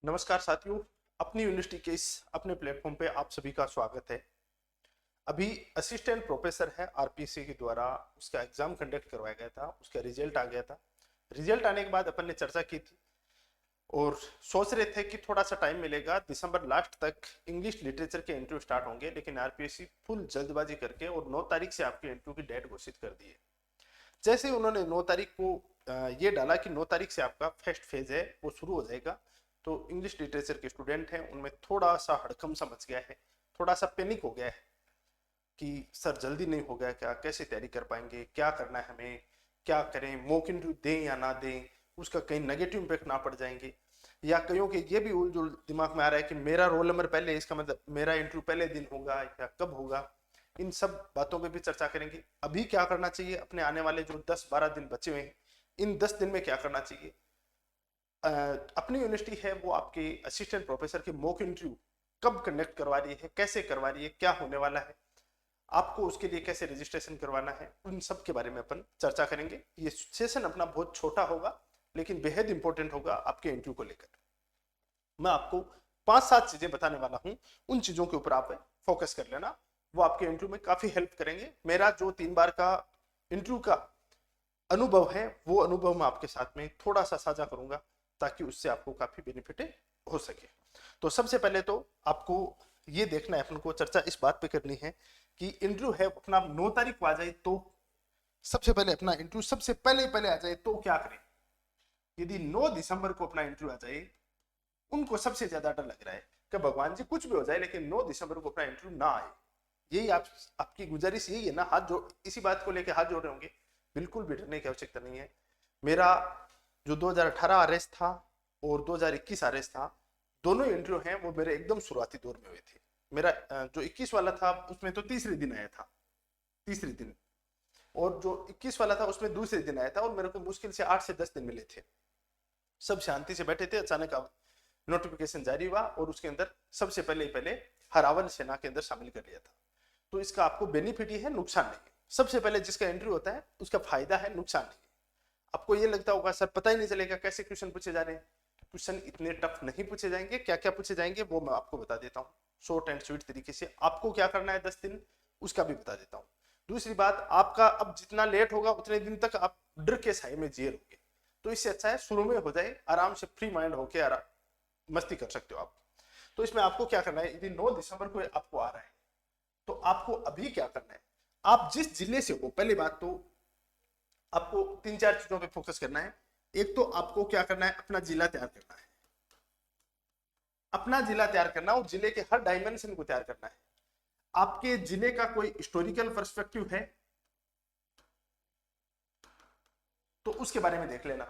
नमस्कार साथियों। अपनी यूनिवर्सिटी के इस अपने प्लेटफॉर्म पे आप सभी का स्वागत है। अभी असिस्टेंट प्रोफेसर है आरपीसी के द्वारा उसका एग्जाम कंडक्ट करवाया गया था, उसका रिजल्ट आ गया था। रिजल्ट आने के बाद अपन ने चर्चा की थी और सोच रहे थे कि थोड़ा सा टाइम मिलेगा, दिसंबर लास्ट तक इंग्लिश लिटरेचर के इंटरव्यू स्टार्ट होंगे, लेकिन आरपीएससी फुल जल्दबाजी करके और 9 तारीख से आपके इंटरव्यू की डेट घोषित कर दी है। जैसे ही उन्होंने 9 तारीख को ये डाला कि 9 तारीख से आपका फर्स्ट फेज है वो शुरू हो जाएगा, तो इंग्लिश लिटरेचर के स्टूडेंट हैं उनमें थोड़ा सा हड़कम सा मच गया है, थोड़ा सा पैनिक हो गया है कि सर जल्दी नहीं हो गया क्या, कैसे तैयारी कर पाएंगे, क्या करना है हमें, क्या करें, मॉक इंटरव्यू दें या ना दें, उसका कहीं नेगेटिव इम्पैक्ट ना पड़ जाएंगे। या कईयों के ये भी उलझुल दिमाग में आ रहा है कि मेरा रोल नंबर पहले, इसका मतलब मेरा इंटरव्यू पहले दिन होगा या कब होगा। इन सब बातों पे भी चर्चा करेंगे। अभी क्या करना चाहिए, अपने आने वाले जो 10-12 दिन बचे हुए हैं इन 10 दिन में क्या करना चाहिए। अपनी यूनिवर्सिटी है वो आपके असिस्टेंट प्रोफेसर के मॉक इंटरव्यू कब कंडक्ट करवा रही है, कैसे करवा रही है, क्या होने वाला है, आपको उसके लिए कैसे रजिस्ट्रेशन करवाना है, उन सब के बारे में अपन चर्चा करेंगे। ये सेशन अपना बहुत छोटा होगा लेकिन बेहद इंपॉर्टेंट होगा आपके इंटरव्यू को लेकर। मैं आपको 5-7 चीजें बताने वाला हूं, उन चीजों के ऊपर आप फोकस कर लेना, वो आपके इंटरव्यू में काफी हेल्प करेंगे। मेरा जो 3 बार का इंटरव्यू का अनुभव है वो अनुभव मैं आपके साथ में थोड़ा सा साझा करूंगा ताकि उससे आपको काफी बेनिफिट हो सके। तो सबसे पहले तो आपको ये देखना है, अपन को चर्चा इस बात पे करनी है कि इंटरव्यू है अपना 9 तारीख को आ जाए तो सबसे पहले अपना इंटरव्यू सबसे पहले पहले आ जाए तो क्या करें। यदि 9 दिसंबर को अपना इंटरव्यू आ जाए, उनको सबसे ज्यादा डर लग रहा है कि भगवान जी कुछ भी हो जाए लेकिन 9 दिसंबर को अपना इंटरव्यू ना आए। यही आपकी गुजारिश यही है ना, हाथ जोड़ इसी बात को लेकर हाथ जोड़ रहे होंगे। बिल्कुल भी डरने की आवश्यकता नहीं है। मेरा जो 2018 आरएस था और 2021 आरएस था, दोनों इंटरव्यू हैं वो मेरे एकदम शुरुआती दौर में हुए थे। मेरा जो 21 वाला था उसमें तो तीसरे दिन आया था, तीसरे दिन, और जो 21 वाला था उसमें दूसरे दिन आया था और मेरे को मुश्किल से 8 से 10 दिन मिले थे। सब शांति से बैठे थे, अचानक नोटिफिकेशन जारी हुआ और उसके अंदर सबसे पहले पहले हरावन सेना के अंदर शामिल कर लिया था। तो इसका आपको बेनिफिट ही है, नुकसान नहीं है। सबसे पहले जिसका एंट्री होता है उसका फायदा है, नुकसान नहीं है। आपको ये लगता होगा सर पता ही नहीं चलेगा कैसे क्वेश्चन पूछे जा रहे हैं। क्वेश्चन इतने टफ नहीं पूछे जाएंगे, क्या क्या पूछे जाएंगे वो मैं आपको बता देता हूँ शॉर्ट एंड स्वीट तरीके से। आपको क्या करना है 10 दिन उसका भी बता देता हूँ। दूसरी बात, आपका अब जितना लेट होगा उतने दिन तक आप डर के साए में जी रहोगे, तो इससे अच्छा है शुरू में हो जाए, आराम से फ्री माइंड होके मस्ती कर सकते हो आप। तो इसमें आपको क्या करना है, यदि 9 दिसंबर को आपको आ रहा है तो आपको अभी क्या करना है, आप जिस जिले से हो, पहली बात तो आपको 3-4 चीजों पे फोकस करना है। एक तो आपको क्या करना है, अपना जिला तैयार करना है, अपना जिला तैयार करना और जिले के हर डायमेंशन को तैयार करना है। आपके जिले का कोई हिस्टोरिकल पर्सपेक्टिव है तो उसके बारे में देख लेना।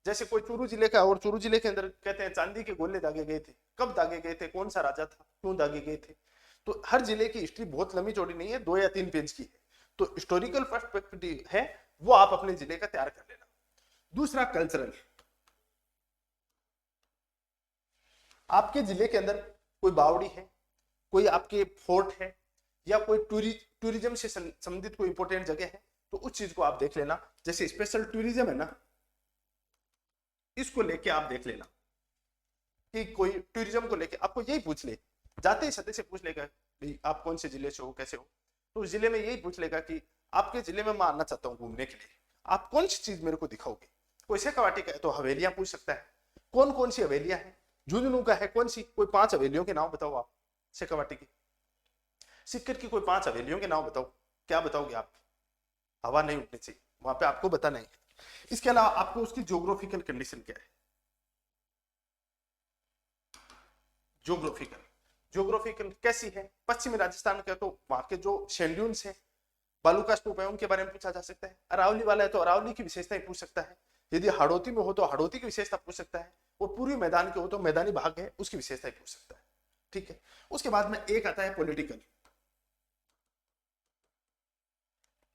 जैसे कोई चूरू जिले का, और चूरू जिले के अंदर कहते हैं चांदी के गोले दागे गए थे, कब दागे गए थे, कौन सा राजा था, क्यों दागे गए थे। तो हर जिले की हिस्ट्री बहुत लंबी चौड़ी नहीं है, 2 या 3 पेज की है। तो हिस्टोरिकल पर्सपेक्टिव है वो आप अपने जिले का तैयार कर लेना। दूसरा कल्चरल, आपके जिले के अंदर कोई बावड़ी है, कोई आपके फोर्ट है, या कोई टूरिज्म से संबंधित कोई इंपॉर्टेंट जगह है, तो उस चीज को आप देख लेना। जैसे स्पेशल टूरिज्म है ना, इसको लेके आप देख लेना कि कोई टूरिज्म को लेके आपको यही पूछ ले, जाते ही सदस्य से पूछ लेगा भाई आप कौन से जिले से हो, कैसे हो। तो उस जिले में यही पूछ लेगा कि आपके जिले में मैं आना चाहता हूँ घूमने के लिए, आप कौन सी चीज मेरे को दिखाओगे। कोई शेखावाटी का है तो हवेलियां पूछ सकता है, कौन कौन सी हवेलियां हैं। झुंझुनू का है कौन सी, कोई 5 हवेलियों के नाम बताओ आप शेखावाटी की। सिक्कर की कोई 5 हवेलियों के नाम बताओ, क्या बताओगे आप। हवा नहीं उठनी चाहिए वहां पे, आपको बताना है। इसके अलावा आपको उसकी ज्योग्राफिकल कंडीशन क्या है, ज्योग्राफिकल ज्योग्राफिकल कैसी है। पश्चिमी राजस्थान का तो वहां के जो शेंड्यून्स है, बालू का स्तूप है, उनके बारे में पूछा जा सकता है। अरावली वाला है तो अरावली की विशेषताएं पूछ सकता है। यदि हाड़ौती में हो तो हाड़ौती की विशेषता पूछ सकता है। और पूर्वी मैदान के हो तो मैदानी भाग है उसकी विशेषताएं पूछ सकता है। ठीक है। उसके बाद में एक आता है पॉलिटिकल,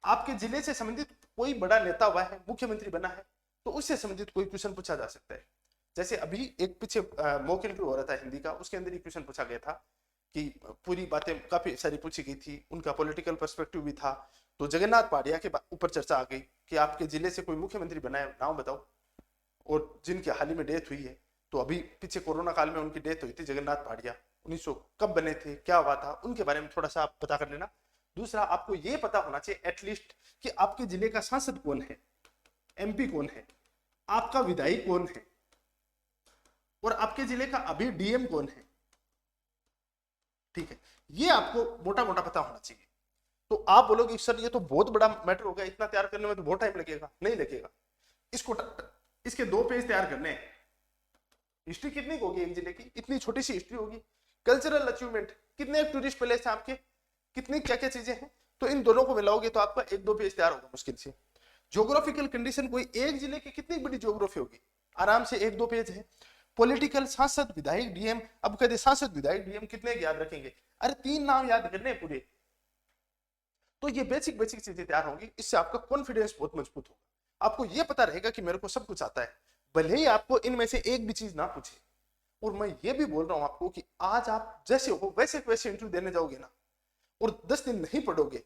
आपके जिले से संबंधित कोई बड़ा नेता हुआ है, मुख्यमंत्री बना है, तो उससे संबंधित कोई क्वेश्चन पूछा जा सकता है। जैसे अभी एक पीछे मॉक इंटरव्यू हो रहा था हिंदी का, उसके अंदर ही क्वेश्चन पूछा गया था कि पूरी बातें काफी सारी पूछी गई थी, उनका पॉलिटिकल पर्सपेक्टिव भी था। तो जगन्नाथ पहाड़िया के ऊपर चर्चा आ गई कि आपके जिले से कोई मुख्यमंत्री बना है, नाम बताओ, और जिनकी हाल ही में डेथ हुई है। तो अभी पीछे कोरोना काल में उनकी डेथ हुई थी, जगन्नाथ भाटिया, 1900 कब बने थे, क्या हुआ था, उनके बारे में थोड़ा सा आप पता कर लेना। दूसरा, आपको ये पता होना चाहिए एटलीस्ट कि आपके जिले का सांसद कौन है, एमपी कौन है, आपका विधायक कौन है, और आपके जिले का अभी डीएम कौन है। ठीक है, ये आपको मोटा मोटा पता होना चाहिए। तो आप बोलोगे सर ये तो बहुत बड़ा मैटर होगा, इतना तैयार करने में तो बहुत टाइम लगेगा। नहीं लगेगा। इसको इसके 2 पेज तैयार करने हैं। हिस्ट्री कितनी होगी एक जिले की, इतनी छोटी सी हिस्ट्री होगी। कल्चरल अचीवमेंट, कितने टूरिस्ट प्लेस हैं आपके, कितनी क्या क्या चीजें हैं, तो इन दोनों को मिलाओगे तो आपका 1-2 पेज तैयार होगा मुश्किल से। ज्योग्राफिकल कंडीशन, कोई एक जिले की कितनी बड़ी ज्योग्राफी होगी, आराम से 1-2 पेज है। पॉलिटिकल, सांसद, विधायक, डीएम, अब कहते सांसद विधायक डीएम कितने याद रखेंगे, अरे 3 नाम याद करने पूरे। तो ये बेसिक बेसिक चीजें तैयार होंगी, इससे आपका कॉन्फिडेंस बहुत मजबूत होगा। आपको ये पता रहेगा कि मेरे को सब कुछ आता है, भले ही आपको इनमें से एक भी चीज ना पूछे। और मैं ये भी बोल रहा हूं आपको कि आज आप जैसे हो वैसे वैसे इंटरव्यू देने जाओगे ना, और 10 दिन नहीं पढ़ोगे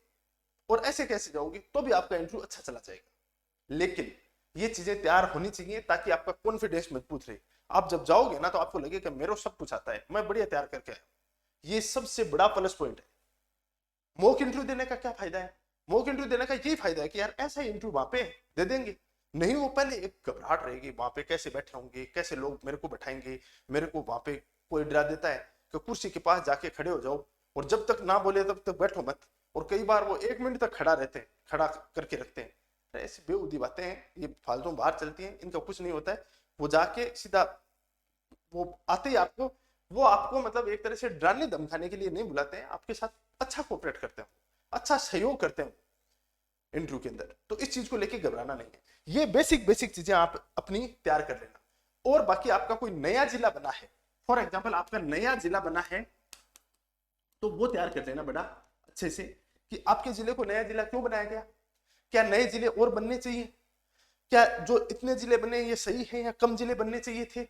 और ऐसे कैसे जाओगे, तो भी आपका इंटरव्यू अच्छा चला जाएगा। लेकिन ये चीजें तैयार होनी चाहिए ताकि आपका कॉन्फिडेंस मजबूत रहे। आप जब जाओगे ना तो आपको लगे कि मेरे को सब कुछ आता है, मैं बढ़िया तैयार करके आया। ये सबसे बड़ा प्लस पॉइंट है। मॉक इंटरव्यू देने का क्या फायदा है, मॉक इंटरव्यू देने का यही फायदा है कि यार ऐसा ही इंटरव्यू वहां पे दे देंगे। नहीं, वो पहले एक घबराहट रहेगी, वहां पे कैसे बैठे होंगे, कैसे लोग मेरे को बैठाएंगे, मेरे को वहां पे कोई डरा देता है कि कुर्सी के पास जाके खड़े हो जाओ और जब तक ना बोले तब तक बैठो मत। और कई बार वो 1 मिनट तक खड़ा रहते हैं, खड़ा करके रखते हैं। ऐसी बेहूदी बातें हैं, ये फालतू बाहर चलती हैं, इनका कुछ नहीं होता है। वो जाके सीधा वो आते ही आपको, वो आपको मतलब एक तरह से डराने धमकाने के लिए नहीं बुलाते हैं, आपके साथ अच्छा कोऑपरेट करते हैं, अच्छा सहयोग करते हैं इंटरव्यू के अंदर। तो इस चीज को लेके घबराना नहीं है। ये बेसिक बेसिक चीजें आप अपनी तैयार कर लेना। और बाकी आपका कोई नया जिला बना है, फॉर एग्जाम्पल आपका नया जिला बना है, तो वो तैयार कर लेना बड़ा अच्छे से कि आपके जिले को नया जिला क्यों बनाया गया, क्या नए जिले और बनने चाहिए, क्या जो इतने जिले बने ये सही है या कम जिले बनने चाहिए थे,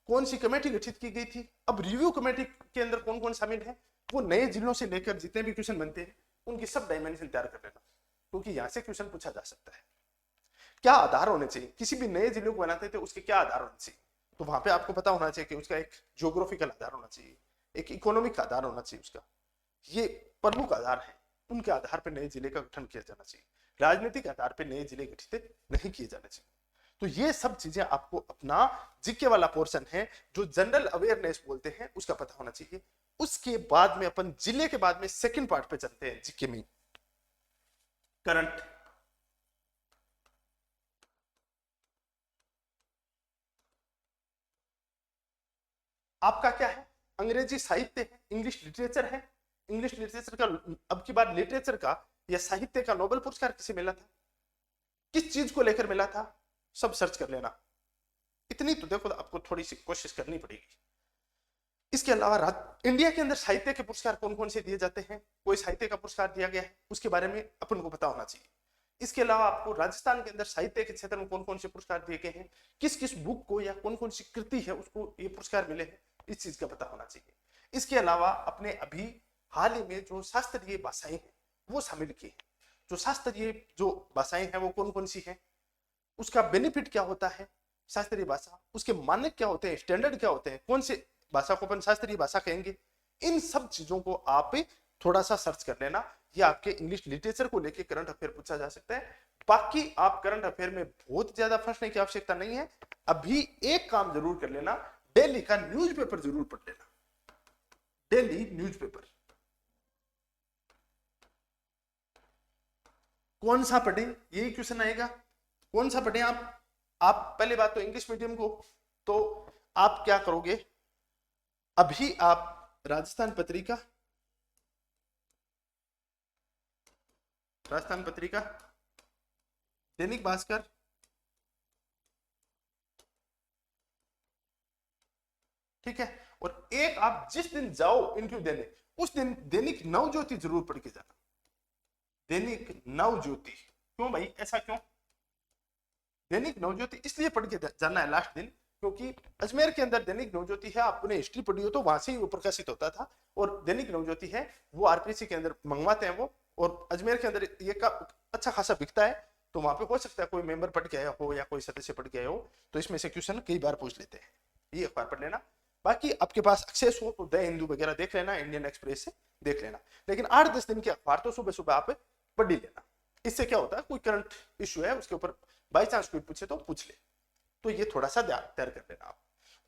कौन सी कमेटी गठित की गई थी, अब रिव्यू कमेटी के अंदर कौन कौन शामिल है, वो नए जिलों से लेकर जितने भी क्वेश्चन बनते हैं उनकी सब डायमेंशन तैयार कर लेना, क्योंकि यहां से क्वेश्चन पूछा जा सकता है। क्या आधार होने चाहिए, किसी भी नए जिले को बनाते थे उसके क्या आधार होने चाहिए, तो वहां पे आपको पता होना चाहिए कि उसका एक ज्योग्राफिकल आधार होना चाहिए, एक इकोनॉमिक आधार होना चाहिए, उसका ये प्रमुख आधार है, उनके आधार पर नए जिले का गठन किया जाना चाहिए। राजनीतिक आधार पर नए जिले गठित नहीं किए जाने चाहिए। तो ये सब चीजें आपको अपना जीके वाला पोर्शन है जो जनरल अवेयरनेस बोलते हैं उसका पता होना चाहिए। उसके बाद में अपन जिले के बाद में सेकंड पार्ट पे चलते हैं जीके में, करंट। आपका क्या है, अंग्रेजी साहित्य है, इंग्लिश लिटरेचर है। इंग्लिश लिटरेचर का अब की बार लिटरेचर का या साहित्य का नोबेल पुरस्कार किसे मिला था, किस चीज को लेकर मिला था, सब सर्च कर लेना। इतनी तो देखो आपको थोड़ी सी कोशिश करनी पड़ेगी। इसके अलावा इंडिया के अंदर साहित्य के पुरस्कार कौन कौन से दिए जाते हैं, कोई साहित्य का पुरस्कार दिया गया है उसके बारे में अपन को पता होना चाहिए। इसके अलावा आपको राजस्थान के अंदर साहित्य के क्षेत्र में कौन कौन से पुरस्कार दिए गए हैं, किस किस बुक को या कौन कौन सी कृति है उसको ये पुरस्कार मिले हैं, इस चीज का पता होना चाहिए। इसके अलावा अपने अभी हाल ही में जो शास्त्रीय भाषाएं हैं वो शामिल की है। जो शास्त्रीय जो भाषाएं हैं वो कौन कौन सी हैं, उसका बेनिफिट क्या होता है शास्त्रीय भाषा, उसके मानक क्या होते हैं, स्टैंडर्ड क्या होते हैं, कौन से भाषा को अपन शास्त्रीय भाषा कहेंगे, इन सब चीजों को आप थोड़ा सा सर्च कर लेना। ये आपके इंग्लिश लिटरेचर को लेके करंट अफेयर पूछा जा सकता है। बाकी आप करंट अफेयर में बहुत ज्यादा फंसने की आवश्यकता नहीं है। अभी एक काम जरूर कर लेना, डेली का न्यूज़पेपर जरूर पढ़ लेना, डेली न्यूज़पेपर। कौन सा पढ़े, यही क्वेश्चन आएगा, कौन सा पढ़े आप पहले बात तो इंग्लिश मीडियम को, तो आप क्या करोगे, अभी आप राजस्थान पत्रिका, दैनिक भास्कर, ठीक है, और एक आप जिस दिन जाओ इंटरव्यू देने उस दिन दैनिक नवज्योति जरूर पढ़ के जाना। दैनिक नवज्योति, क्यों भाई ऐसा क्यों, दैनिक नवज्योति इसलिए पढ़ के जाना है लास्ट दिन, क्योंकि अजमेर के अंदर दैनिक नवज्योति है, आपने हिस्ट्री पढ़ी हो तो वहां से ही वो प्रकाशित होता था, और दैनिक नवज्योति है वो आरपीसी के अंदर मंगवाते हैं वो, और अजमेर के अंदर ये का अच्छा खासा बिकता है, तो वहां पे हो सकता है कोई मेंबर पढ़ के आया हो या कोई सदस्य पढ़ के आया हो, तो इसमें से क्वेश्चन कई बार पूछ लेते हैं। ये अखबार पढ़ लेना। बाकी आपके पास एक्सेस हो तो द हिंदू वगैरह देख लेना, इंडियन एक्सप्रेस से देख लेना, लेकिन 8-10 दिन के अखबार तो सुबह सुबह आप पढ़ ही लेना। इससे क्या होता है, कोई करंट इश्यू है उसके ऊपर बाई चांस कोई पूछे तो पूछ ले, तो ये थोड़ा सा तैयार कर लेना आप।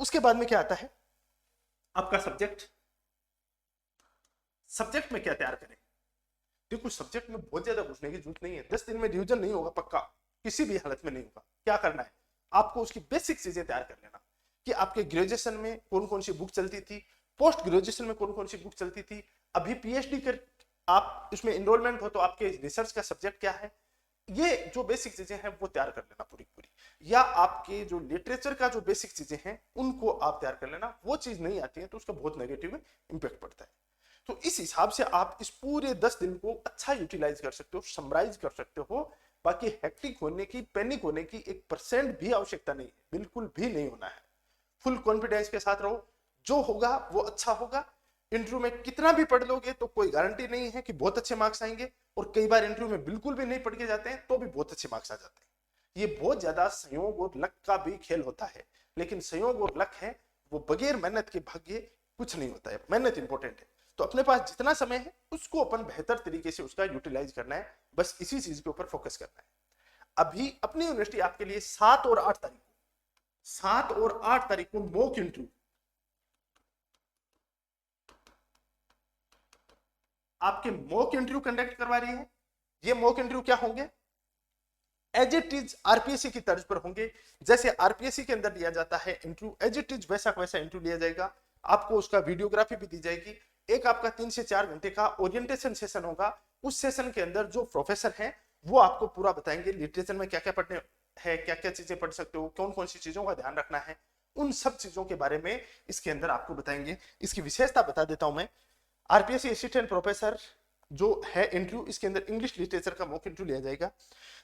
उसके बाद में क्या आता है आपका सब्जेक्ट। सब्जेक्ट में क्या तैयार करें, देखो सब्जेक्ट में बहुत ज्यादा घुसने की जरूरत नहीं है, 10 दिन में रिवीजन नहीं होगा पक्का, किसी भी हालत में नहीं होगा। क्या करना है आपको, उसकी बेसिक चीजें तैयार कर लेना कि आपके ग्रेजुएशन में कौन कौन सी बुक चलती थी, पोस्ट ग्रेजुएशन में कौन कौन सी बुक चलती थी, अभी पीएचडी कर आप इसमें इनरोलमेंट हो तो आपके रिसर्च का सब्जेक्ट क्या है, ये जो बेसिक चीजें हैं वो तैयार कर लेना पूरी पूरी। या आपके जो लिटरेचर का जो बेसिक चीजें हैं उनको आप तैयार कर लेना, वो चीज नहीं आती है तो उसका बहुत नेगेटिव इंपैक्ट पड़ता है। तो इस हिसाब से आप इस पूरे 10 दिन को अच्छा यूटिलाइज कर सकते हो, समराइज कर सकते हो। बाकी हेक्टिक होने की, पैनिक होने की 1% भी आवश्यकता नहीं है, बिल्कुल भी नहीं होना है। फुल कॉन्फिडेंस के साथ रहो, जो होगा वो अच्छा होगा। इंटरव्यू में कितना भी पढ़ लोगे तो कोई गारंटी नहीं है कि बहुत अच्छे मार्क्स आएंगे, और कई बार इंटरव्यू में बिल्कुल भी नहीं पढ़ के जाते हैं तो भी बहुत अच्छे मार्क्स आ जाते हैं। ये बहुत ज्यादा संयोग और लक का भी खेल होता है, लेकिन संयोग और लक है वो बगैर मेहनत के भाग्य कुछ नहीं होता है, मेहनत इंपॉर्टेंट है। तो अपने पास जितना समय है उसको अपन बेहतर तरीके से उसका यूटिलाइज करना है, बस इसी चीज के ऊपर फोकस करना है। अभी अपनी यूनिवर्सिटी आपके लिए 7 और 8 तारीख को, 7 और 8 तारीख को मॉक इंटरव्यू, आपके मॉक इंटरव्यू कंडक्ट करवा रही है। ये मॉक इंटरव्यू क्या होंगे, एज इट इज आरपीएससी की तर्ज पर होंगे। जैसे आरपीएससी के अंदर लिया जाता है इंटरव्यू, एज इट इज वैसा वैसा इंटरव्यू लिया जाएगा। आपको उसका वीडियोग्राफी भी दी जाएगी। एक आपका 3 से 4 घंटे का ओरिएंटेशन सेशन होगा। उस सेशन के अंदर जो प्रोफेसर हैं वो आपको पूरा बताएंगे लिटरेचर में क्या क्या पढ़ने है, क्या क्या चीजें पढ़ सकते हो, कौन कौन सी चीजों का ध्यान रखना है, उन सब चीजों के बारे में इसके अंदर आपको बताएंगे। इसकी विशेषता बता देता हूं मैं। आरपीएससी असिस्टेंट प्रोफेसर जो है इंटरव्यू, इसके अंदर इंग्लिश लिटरेचर का मॉक इंटरव्यू लिया जाएगा,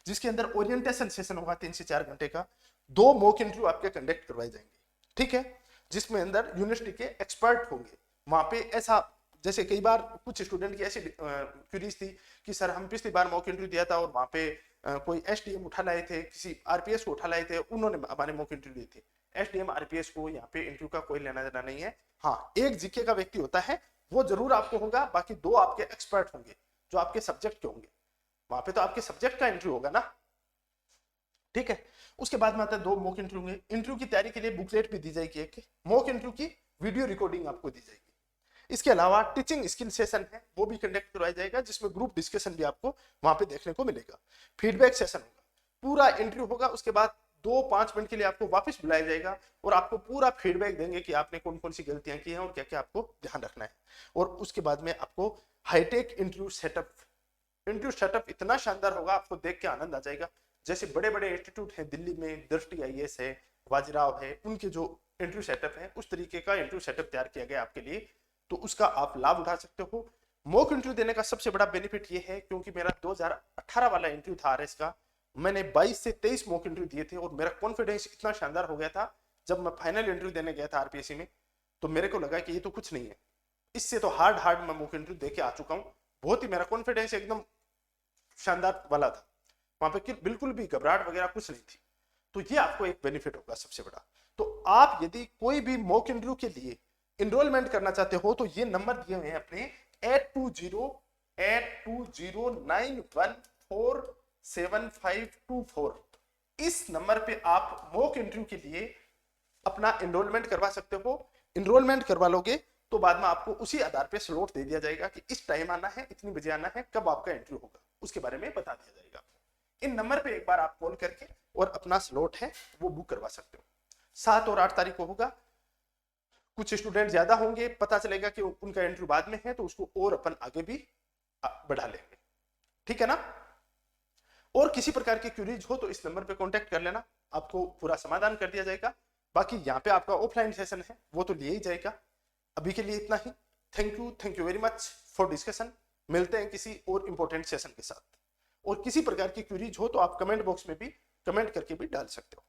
जिसके अंदर ओरिएंटेशन सेशन होगा 3 से 4 घंटे का। 2 मॉक इंटरव्यू आपके कंडक्ट करवाए जाएंगे, ठीक है, जिसमें अंदर यूनिवर्सिटी के एक्सपर्ट होंगे। वहां पे ऐसा, जैसे कई बार कुछ स्टूडेंट की ऐसी क्यूरीज थी कि सर हम पिछली बार मॉक इंटरव्यू दिया था और वहां पे कोई एसडीएम उठा लाए थे, किसी आरपीएस को उठा लाए थे, उन्होंने हमारे मॉक इंटरव्यू दी थी। एसडीएम आरपीएस को यहाँ पे इंटरव्यू का कोई लेना देना नहीं है। हाँ, एक जीके का व्यक्ति होता है वो जरूर आपको होगा, बाकी 2 आपके एक्सपर्ट होंगे जो आपके सब्जेक्ट के होंगे। वहां पे तो आपके सब्जेक्ट का इंटरव्यू होगा ना, ठीक है। उसके बाद में आता है 2 मॉक इंटरव्यू होंगे। इंटरव्यू की तैयारी के लिए बुकलेट भी दी जाएगी, एक मॉक इंटरव्यू की वीडियो रिकॉर्डिंग आपको दी जाएगी। इसके अलावा टीचिंग स्किल सेशन है वो भी कंडक्ट करवाया जाएगा, जिसमें ग्रुप डिस्कशन भी आपको वहां पे देखने को मिलेगा। फीडबैक सेशन होगा, पूरा इंटरव्यू होगा, उसके बाद 2-5 मिनट के लिए आपको वापस बुलाया जाएगा और आपको पूरा फीडबैक देंगे कि आपने कौन कौन सी गलतियां की हैं और क्या क्या आपको ध्यान रखना है। और उसके बाद में आपको हाईटेक इंटरव्यू सेटअप इतना शानदार होगा, आपको देख के आनंद आ जाएगा। जैसे बड़े बड़े इंस्टीट्यूट हैं दिल्ली में, दृष्टि आईएएस है, बाजीराव है, उनके जो इंटरव्यू सेटअप है उस तरीके का इंटरव्यू सेटअप तैयार किया गया आपके लिए, तो उसका आप लाभ उठा सकते हो। मॉक इंटरव्यू देने का सबसे बड़ा बेनिफिट ये है, क्योंकि मेरा 2018 वाला इंटरव्यू था आरएस का, मैंने 22 से 23 मॉक इंटरव्यू दिए थे और मेरा कॉन्फिडेंस इतना शानदार हो गया था, जब मैं फाइनल इंटरव्यू देने गया था आरपीएससी में तो मेरे को लगा कि ये तो कुछ नहीं है, इससे तो हार्ड मैं मॉक इंटरव्यू दे के आ चुका हूँ। बहुत ही मेरा कॉन्फिडेंस एकदम शानदार वाला था, वहां पे बिल्कुल भी घबराहट वगैरह कुछ नहीं थी। तो ये आपको एक बेनिफिट होगा सबसे बड़ा। तो आप यदि कोई भी मॉक इंटरव्यू के लिए इनरोलमेंट करना चाहते हो तो ये नंबर दिए हुए हैं अपने 82082091475524। इस नंबर पे आप मॉक इंटरव्यू के लिए अपना इनरोलमेंट करवा सकते हो। इनरोलमेंट करवा लोगे तो बाद में आपको उसी आधार पे स्लॉट दे दिया जाएगा कि इस टाइम आना है, इतनी बजे आना है, कब आपका इंटरव्यू होगा उसके बारे में बता दिया जाएगा। इन नंबर पे एक बार आप कॉल करके और अपना स्लॉट है वो बुक करवा सकते हो। 7 और 8 तारीख को होगा। कुछ स्टूडेंट ज्यादा होंगे, पता चलेगा कि उनका इंटरव्यू बाद में है तो उसको और अपन आगे भी बढ़ा लेंगे, ठीक है ना। और किसी प्रकार की क्यूरीज हो तो इस नंबर पे कांटेक्ट कर लेना, आपको पूरा समाधान कर दिया जाएगा। बाकी यहाँ पे आपका ऑफलाइन सेशन है वो तो लिया ही जाएगा। अभी के लिए इतना ही। Thank you very much for discussion. मिलते हैं किसी और इंपॉर्टेंट सेशन के साथ। और किसी प्रकार की क्यूरीज हो तो आप कमेंट बॉक्स में भी कमेंट करके भी डाल सकते हो।